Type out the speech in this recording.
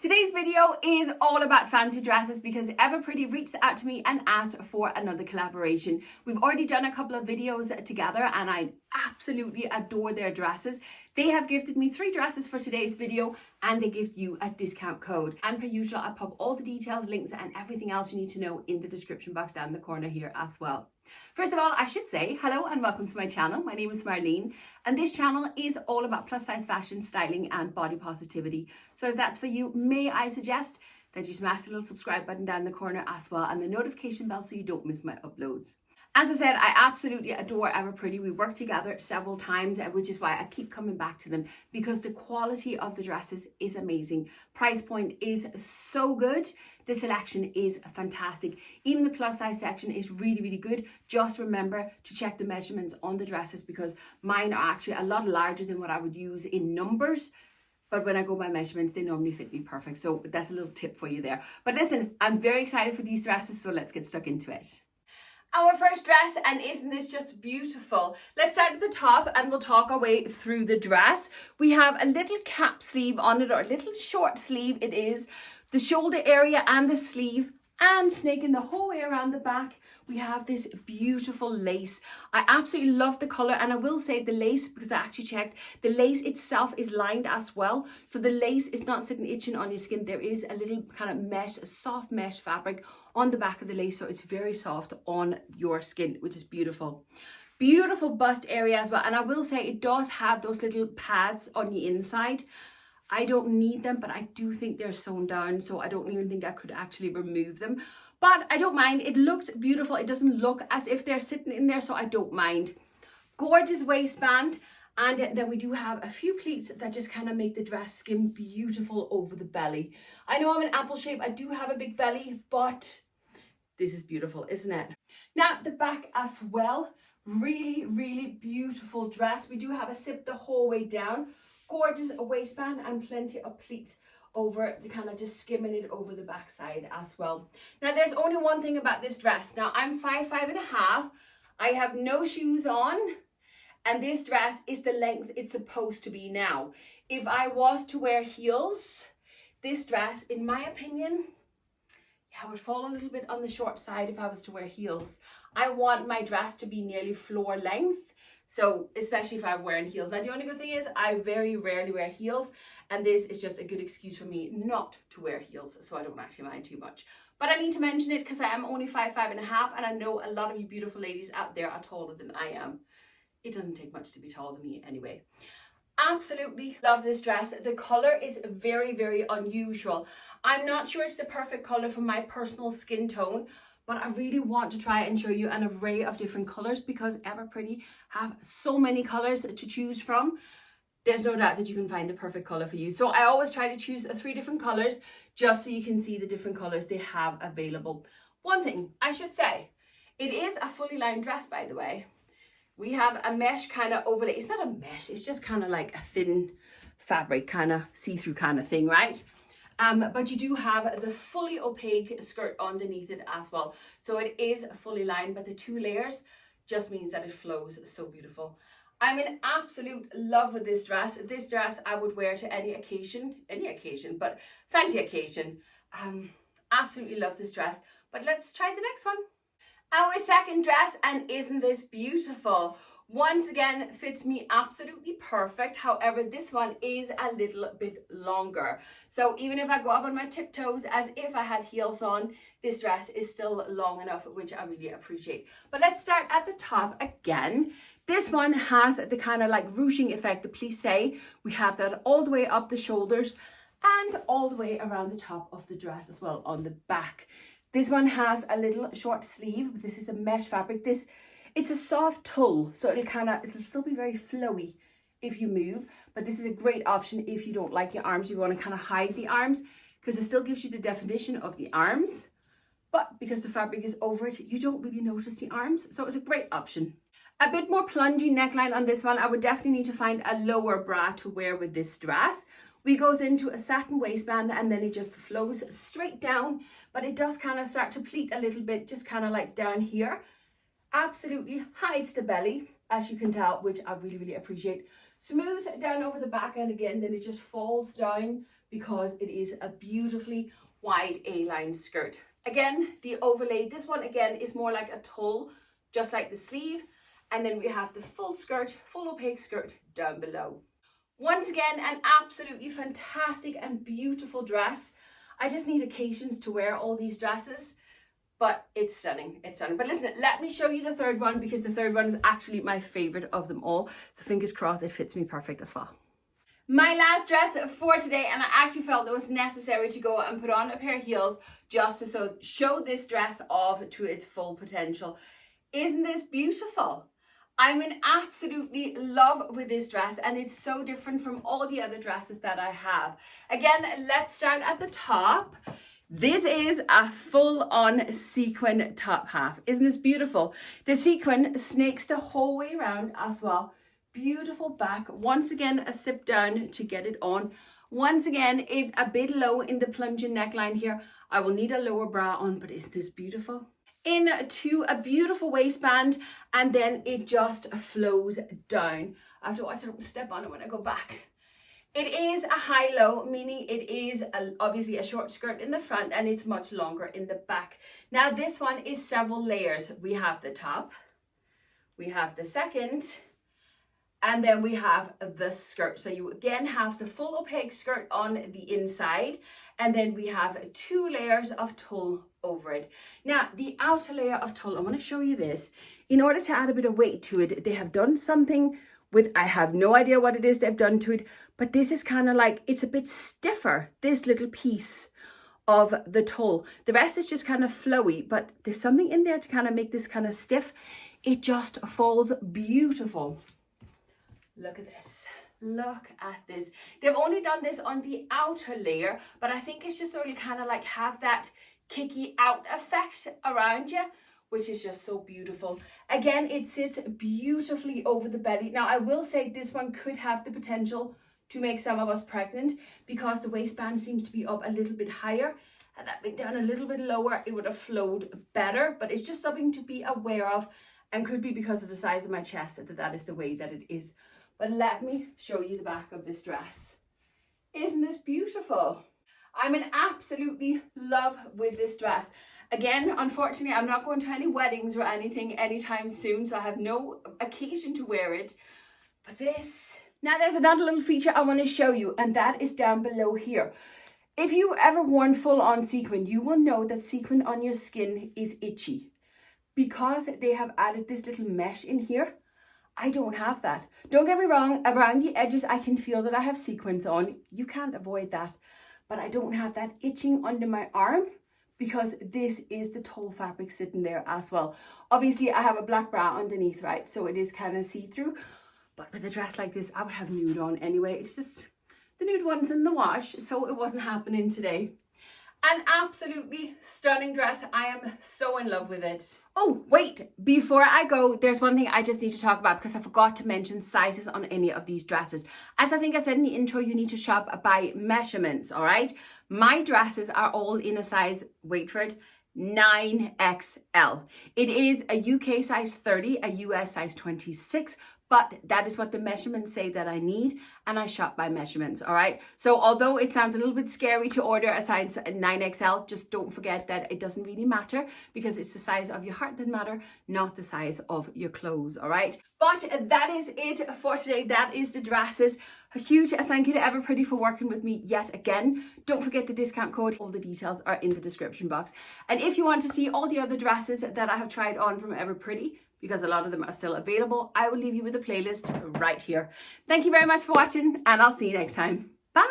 Today's video is all about fancy dresses because EVERPRETTY reached out to me and asked for another collaboration. We've already done a couple of videos together and I absolutely adore their dresses. They have gifted me 3 dresses for today's video and they gift you a discount code. And per usual, I'll pop all the details, links and everything else you need to know in the description box down the corner here as well. First of all, I should say hello and welcome to my channel. My name is Marleen and this channel is all about plus size fashion, styling and body positivity. So if that's for you, may I suggest that you smash the little subscribe button down the corner as well and the notification bell so you don't miss my uploads. As I said, I absolutely adore EVERPRETTY. We worked together several times, which is why I keep coming back to them because the quality of the dresses is amazing. Price point is so good. The selection is fantastic. Even the plus size section is really, really good. Just remember to check the measurements on the dresses because mine are actually a lot larger than what I would use in numbers. But when I go by measurements, they normally fit me perfect. So that's a little tip for you there. But listen, I'm very excited for these dresses, so let's get stuck into it. Our first dress, and isn't this just beautiful? Let's start at the top and we'll talk our way through the dress. We have a little cap sleeve on it, or a little short sleeve it is. The shoulder area and the sleeve, and snaking the whole way around the back, we have this beautiful lace. I absolutely love the color, and I will say the lace, because I actually checked, the lace itself is lined as well. So the lace is not sitting itching on your skin. There is a little kind of mesh, soft mesh fabric on the back of the lace, so it's very soft on your skin, which is beautiful. Beautiful bust area as well, and I will say it does have those little pads on the inside. I don't need them, but I do think they're sewn down, so I don't even think I could actually remove them. But I don't mind. It looks beautiful. It doesn't look as if they're sitting in there, so I don't mind. Gorgeous waistband. And then we do have a few pleats that just kind of make the dress skim beautiful over the belly. I know I'm an apple shape. I do have a big belly, but this is beautiful, isn't it? Now, the back as well. Really, really beautiful dress. We do have a zip the whole way down. Gorgeous waistband and plenty of pleats over the kind of just skimming it over the backside as well. Now there's only one thing about this dress. Now I'm 5'5.5". I have no shoes on and this dress is the length it's supposed to be now. If I was to wear heels, this dress, in my opinion, would fall a little bit on the short side if I was to wear heels. I want my dress to be nearly floor length. So especially if I'm wearing heels. Now the only good thing is I very rarely wear heels and this is just a good excuse for me not to wear heels, so I don't actually mind too much. But I need to mention it because I am only 5'5.5" and I know a lot of you beautiful ladies out there are taller than I am. It doesn't take much to be taller than me anyway. Absolutely love this dress. The color is very, very unusual. I'm not sure it's the perfect color for my personal skin tone, but I really want to try and show you an array of different colors because EVERPRETTY have so many colors to choose from. There's no doubt that you can find the perfect color for you. So I always try to choose 3 different colors just so you can see the different colors they have available. One thing I should say, it is a fully lined dress, by the way. We have a mesh kind of overlay. It's not a mesh, it's just kind of like a thin fabric kind of see-through kind of thing, right? But you do have the fully opaque skirt underneath it as well. So it is fully lined, but the 2 layers just means that it flows so beautiful. I'm in absolute love with this dress. This dress I would wear to any occasion, but fancy occasion. Absolutely love this dress. But let's try the next one. Our second dress, and isn't this beautiful? Once again, fits me absolutely perfect. However, this one is a little bit longer. So even if I go up on my tiptoes as if I had heels on, this dress is still long enough, which I really appreciate. But let's start at the top again. This one has the kind of like ruching effect, the plissé. We have that all the way up the shoulders and all the way around the top of the dress as well on the back. This one has a little short sleeve. This is a mesh fabric. It's a soft tulle, so it'll still be very flowy if you move, but this is a great option if you don't like your arms, you want to kind of hide the arms, because it still gives you the definition of the arms, but because the fabric is over it, you don't really notice the arms, so it's a great option. A bit more plungy neckline on this one. I would definitely need to find a lower bra to wear with this dress. We goes into a satin waistband and then it just flows straight down, but it does kind of start to pleat a little bit, just kind of like down here. Absolutely hides the belly, as you can tell, which I really, really appreciate. Smooth down over the back, and again, then it just falls down because it is a beautifully wide A-line skirt. Again, the overlay, this one again is more like a tulle, just like the sleeve. And then we have the full skirt, full opaque skirt down below. Once again, an absolutely fantastic and beautiful dress. I just need occasions to wear all these dresses, but it's stunning, it's stunning. But listen, let me show you the third one, because the third one is actually my favorite of them all. So fingers crossed it fits me perfect as well. My last dress for today, and I actually felt it was necessary to go and put on a pair of heels just to show this dress off to its full potential. Isn't this beautiful? I'm in absolutely love with this dress, and it's so different from all the other dresses that I have. Again, let's start at the top. This is a full-on sequin top half. Isn't this beautiful? The sequin snakes the whole way around as well. Beautiful back. Once again, a zip down to get it on. Once again, it's a bit low in the plunging neckline here. I will need a lower bra on, but isn't this beautiful? Into a beautiful waistband, and then it just flows down. I have to watch I don't step on it when I go back. It is a high-low, meaning it is obviously a short skirt in the front, and it's much longer in the back. Now this one is several layers. We have the top, we have the second, and then we have the skirt. So you again have the full opaque skirt on the inside, and then we have 2 layers of tulle over it. Now the outer layer of tulle, I want to show you this. In order to add a bit of weight to it, they have done something with, I have no idea what it is they've done to it, but this is kind of like, it's a bit stiffer, this little piece of the tulle. The rest is just kind of flowy, but there's something in there to kind of make this kind of stiff. It just falls beautiful. Look at this. Look at this. They've only done this on the outer layer, but I think it's just so it'll kind of like have that kicky out effect around you, which is just so beautiful. Again, it sits beautifully over the belly. Now, I will say this one could have the potential to make some of us pregnant, because the waistband seems to be up a little bit higher. Had that been down a little bit lower, it would have flowed better, but it's just something to be aware of, and could be because of the size of my chest that is the way that it is. But let me show you the back of this dress. Isn't this beautiful? I'm in absolutely love with this dress. Again, unfortunately, I'm not going to any weddings or anything anytime soon, so I have no occasion to wear it. But this... Now, there's another little feature I want to show you, and that is down below here. If you've ever worn full-on sequin, you will know that sequin on your skin is itchy. Because they have added this little mesh in here, I don't have that. Don't get me wrong, around the edges, I can feel that I have sequins on. You can't avoid that. But I don't have that itching under my arm, because this is the tulle fabric sitting there as well. Obviously, I have a black bra underneath, right? So it is kind of see-through. But with a dress like this, I would have nude on anyway. It's just the nude one's in the wash, so it wasn't happening today. An absolutely stunning dress. I am so in love with it. Oh, wait, before I go, there's one thing I just need to talk about, because I forgot to mention sizes on any of these dresses. As I think I said in the intro, you need to shop by measurements, all right? My dresses are all in a size, wait for it, 9XL. It is a UK size 30, a US size 26, but that is what the measurements say that I need, and I shop by measurements, all right? So although it sounds a little bit scary to order a size 9XL, just don't forget that it doesn't really matter, because it's the size of your heart that matter, not the size of your clothes, all right? But that is it for today. That is the dresses. A huge thank you to EVERPRETTY for working with me yet again. Don't forget the discount code. All the details are in the description box. And if you want to see all the other dresses that I have tried on from EVERPRETTY, because a lot of them are still available, I will leave you with a playlist right here. Thank you very much for watching, and I'll see you next time. Bye.